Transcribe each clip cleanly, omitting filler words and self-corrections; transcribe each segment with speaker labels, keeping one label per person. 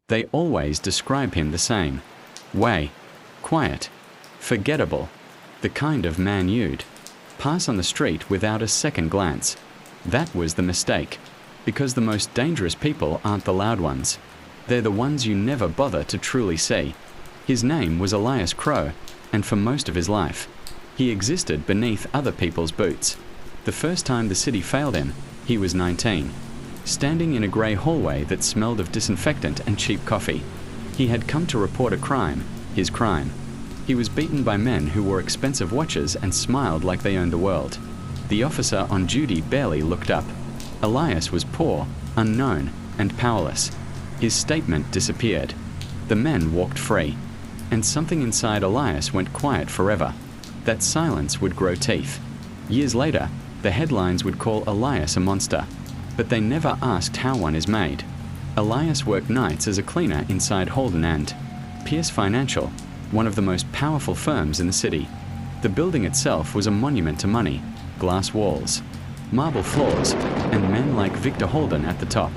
Speaker 1: They always describe him the same way: quiet, forgettable, the kind of man you'd pass on the street without a second glance. That was the mistake, because the most dangerous people aren't the loud ones. They're the ones you never bother to truly see. His name was Elias Crow, and for most of his life, he existed beneath other people's boots. The first time the city failed him, he was 19, standing in a grey hallway that smelled of disinfectant and cheap coffee. He had come to report a crime, his crime. He was beaten by men who wore expensive watches and smiled like they owned the world. The officer on duty barely looked up. Elias was poor, unknown, and powerless. His statement disappeared. The men walked free, and something inside Elias went quiet forever. That silence would grow teeth. Years later, the headlines would call Elias a monster, but they never asked how one is made. Elias worked nights as a cleaner inside Holden and Pierce Financial, one of the most powerful firms in the city. The building itself was a monument to money: glass walls, marble floors, and men like Victor Holden at the top.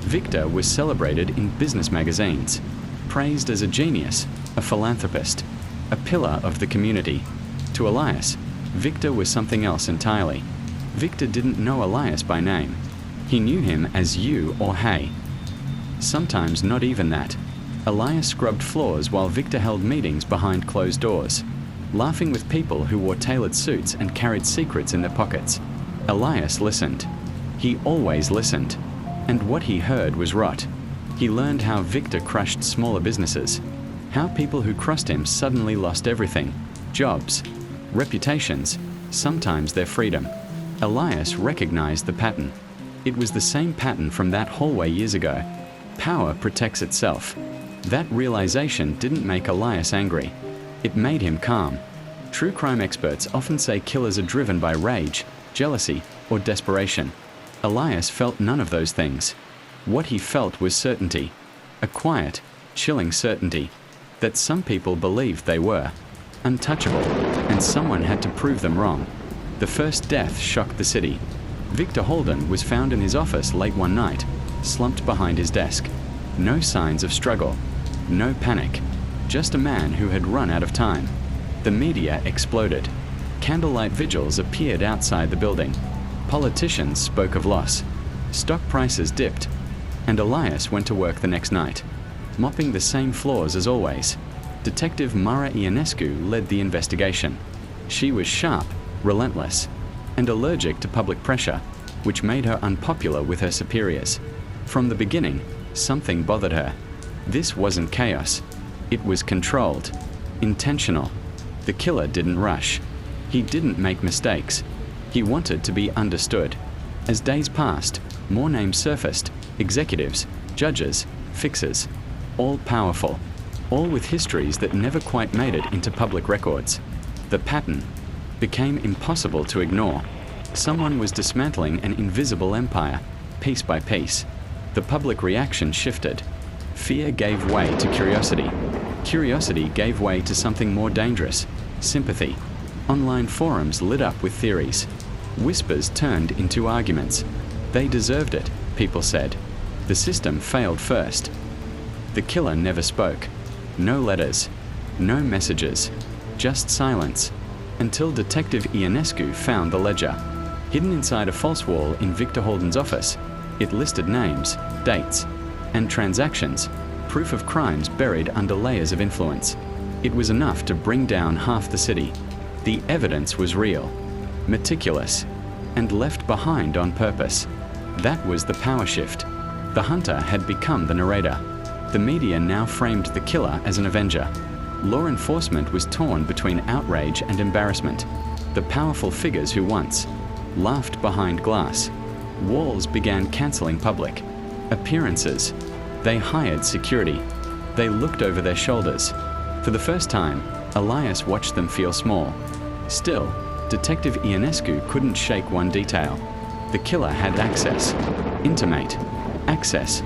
Speaker 1: Victor was celebrated in business magazines, praised as a genius, a philanthropist, a pillar of the community. To Elias, Victor was something else entirely. Victor didn't know Elias by name. He knew him as you or Hey. Sometimes not even that. Elias scrubbed floors while Victor held meetings behind closed doors, laughing with people who wore tailored suits and carried secrets in their pockets. Elias listened. He always listened. And what he heard was rot. He learned how Victor crushed smaller businesses, how people who crossed him suddenly lost everything: jobs, reputations, sometimes their freedom. Elias recognized the pattern. It was the same pattern from that hallway years ago. Power protects itself. That realization didn't make Elias angry. It made him calm. True crime experts often say killers are driven by rage, jealousy, or desperation. Elias felt none of those things. What he felt was certainty. A quiet, chilling certainty that some people believed they were untouchable, and someone had to prove them wrong. The first death shocked the city. Victor Holden was found in his office late one night, slumped behind his desk. No signs of struggle, no panic, just a man who had run out of time. The media exploded. Candlelight vigils appeared outside the building. Politicians spoke of loss. Stock prices dipped, and Elias went to work the next night, mopping the same floors as always. Detective Mara Ionescu led the investigation. She was sharp, relentless, and allergic to public pressure, which made her unpopular with her superiors. From the beginning, something bothered her. This wasn't chaos. It was controlled, intentional. The killer didn't rush. He didn't make mistakes. He wanted to be understood. As days passed, more names surfaced: executives, judges, fixers, all powerful, all with histories that never quite made it into public records. The pattern became impossible to ignore. Someone was dismantling an invisible empire, piece by piece. The public reaction shifted. Fear gave way to curiosity. Curiosity gave way to something more dangerous: sympathy. Online forums lit up with theories. Whispers turned into arguments. They deserved it, people said. The system failed first. The killer never spoke. No letters, no messages, just silence, until Detective Ionescu found the ledger. Hidden inside a false wall in Victor Holden's office, it listed names, dates, and transactions, proof of crimes buried under layers of influence. It was enough to bring down half the city. The evidence was real, meticulous, and left behind on purpose. That was the power shift. The hunter had become the narrator. The media now framed the killer as an avenger. Law enforcement was torn between outrage and embarrassment. The powerful figures who once laughed behind glass walls began canceling public appearances. They hired security. They looked over their shoulders. For the first time, Elias watched them feel small. Still, Detective Ionescu couldn't shake one detail. The killer had access. Intimate access.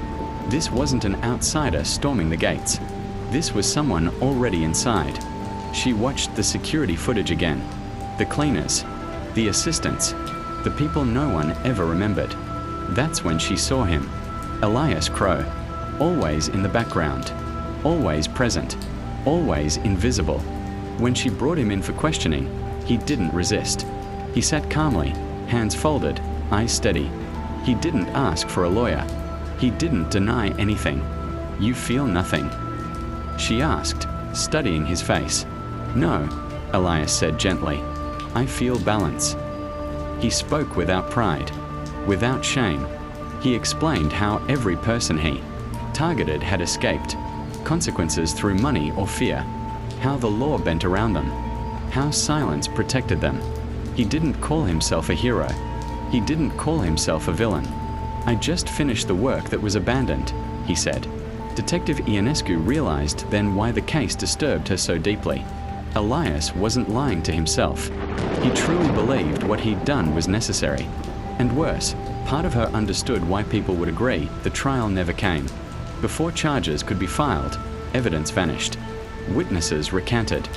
Speaker 1: This wasn't an outsider storming the gates. This was someone already inside. She watched the security footage again. The cleaners, the assistants, the people no one ever remembered. That's when she saw him. Elias Crow. always in the background, always present, always invisible. When she brought him in for questioning, he didn't resist. He sat calmly, hands folded, eyes steady. He didn't ask for a lawyer. He didn't deny anything. "You feel nothing?" she asked, studying his face. "No," Elias said gently. "I feel balance." He spoke without pride, without shame. He explained how every person he targeted had escaped, consequences through money or fear, how the law bent around them, how silence protected them. He didn't call himself a hero. He didn't call himself a villain. "I just finished the work that was abandoned," he said. Detective Ionescu realized then why the case disturbed her so deeply. Elias wasn't lying to himself. He truly believed what he'd done was necessary. And worse, part of her understood why people would agree the trial never came. Before charges could be filed, evidence vanished. Witnesses recanted.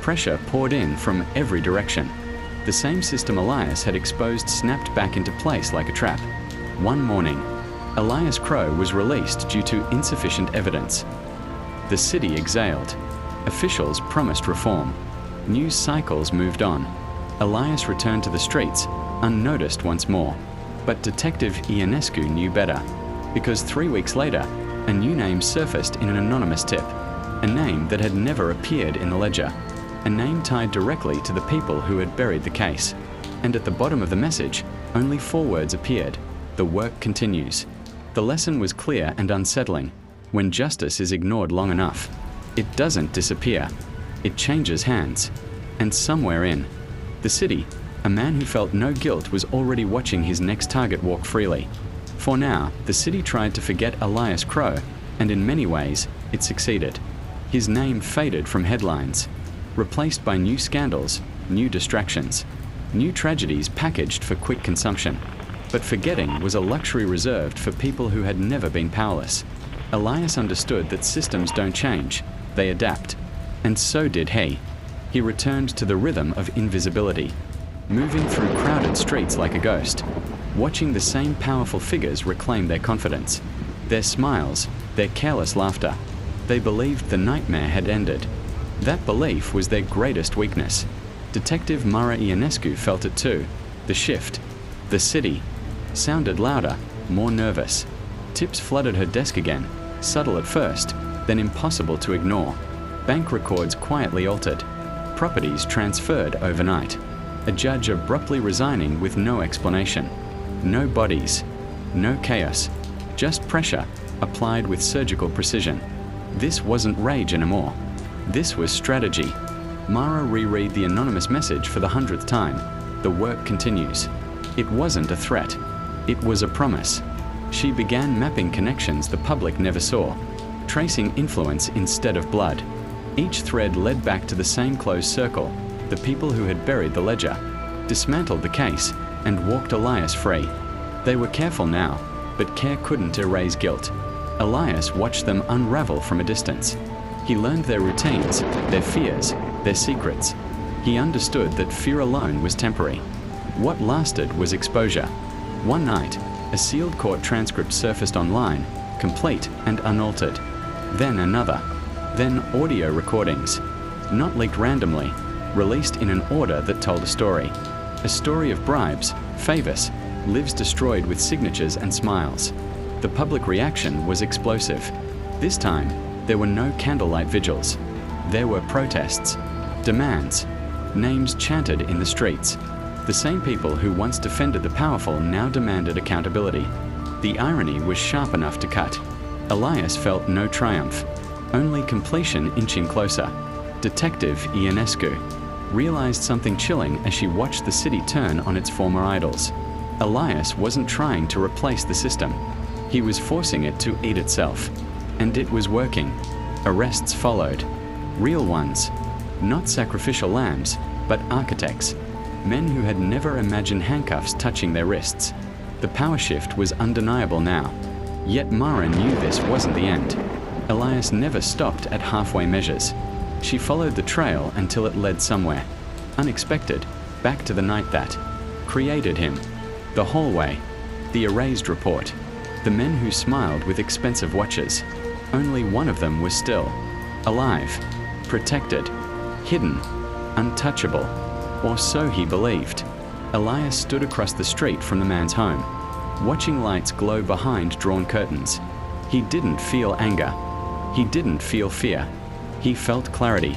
Speaker 1: Pressure poured in from every direction. The same system Elias had exposed snapped back into place like a trap. One morning, Elias Crow was released due to insufficient evidence. The city exhaled. Officials promised reform. News cycles moved on. Elias returned to the streets, unnoticed once more. But Detective Ionescu knew better, because 3 weeks later, a new name surfaced in an anonymous tip, a name that had never appeared in the ledger, a name tied directly to the people who had buried the case. And at the bottom of the message, only 4 words appeared: "The work continues." The lesson was clear and unsettling. When justice is ignored long enough, it doesn't disappear. It changes hands. And somewhere in the city, a man who felt no guilt was already watching his next target walk freely. For now, the city tried to forget Elias Crow, and in many ways, it succeeded. His name faded from headlines, replaced by new scandals, new distractions, new tragedies packaged for quick consumption. But forgetting was a luxury reserved for people who had never been powerless. Elias understood that systems don't change, they adapt. And so did he. He returned to the rhythm of invisibility, moving through crowded streets like a ghost, watching the same powerful figures reclaim their confidence, their smiles, their careless laughter. They believed the nightmare had ended. That belief was their greatest weakness. Detective Mara Ionescu felt it too. The shift, the city, sounded louder, more nervous. Tips flooded her desk again, subtle at first, then impossible to ignore. Bank records quietly altered. Properties transferred overnight. A judge abruptly resigning with no explanation. No bodies, no chaos, just pressure applied with surgical precision. This wasn't rage anymore. This was strategy. Mara reread the anonymous message for the 100th time. The work continues. It wasn't a threat. It was a promise. She began mapping connections the public never saw, tracing influence instead of blood. Each thread led back to the same closed circle, the people who had buried the ledger, dismantled the case, and walked Elias free. They were careful now, but care couldn't erase guilt. Elias watched them unravel from a distance. He learned their routines, their fears, their secrets. He understood that fear alone was temporary. What lasted was exposure. One night, a sealed court transcript surfaced online, complete and unaltered. Then another. Then audio recordings, not leaked randomly, released in an order that told a story. A story of bribes, favors, lives destroyed with signatures and smiles. The public reaction was explosive. This time, there were no candlelight vigils. There were protests, demands, names chanted in the streets. The same people who once defended the powerful now demanded accountability. The irony was sharp enough to cut. Elias felt no triumph, only completion inching closer. Detective Ionescu realized something chilling as she watched the city turn on its former idols. Elias wasn't trying to replace the system. He was forcing it to eat itself. And it was working. Arrests followed. Real ones. Not sacrificial lambs, but architects. Men who had never imagined handcuffs touching their wrists. The power shift was undeniable now. Yet Mara knew this wasn't the end. Elias never stopped at halfway measures. She followed the trail until it led somewhere. Unexpected, back to the night that created him. The hallway, the erased report, The men who smiled with expensive watches. Only one of them was still. Alive. Protected. Hidden. Untouchable. Or so he believed. Elias stood across the street from the man's home, watching lights glow behind drawn curtains. He didn't feel anger. He didn't feel fear. He felt clarity.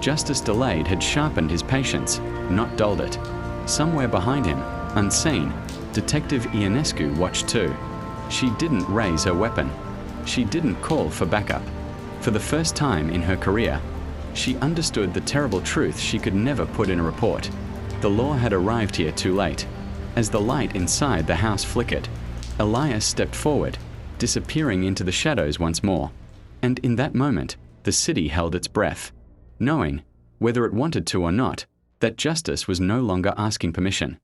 Speaker 1: Justice delayed had sharpened his patience, not dulled it. Somewhere behind him, unseen, Detective Ionescu watched too. She didn't raise her weapon. She didn't call for backup. For the first time in her career, she understood the terrible truth she could never put in a report. The law had arrived here too late. As the light inside the house flickered, Elias stepped forward, disappearing into the shadows once more. And in that moment, the city held its breath, knowing, whether it wanted to or not, that justice was no longer asking permission.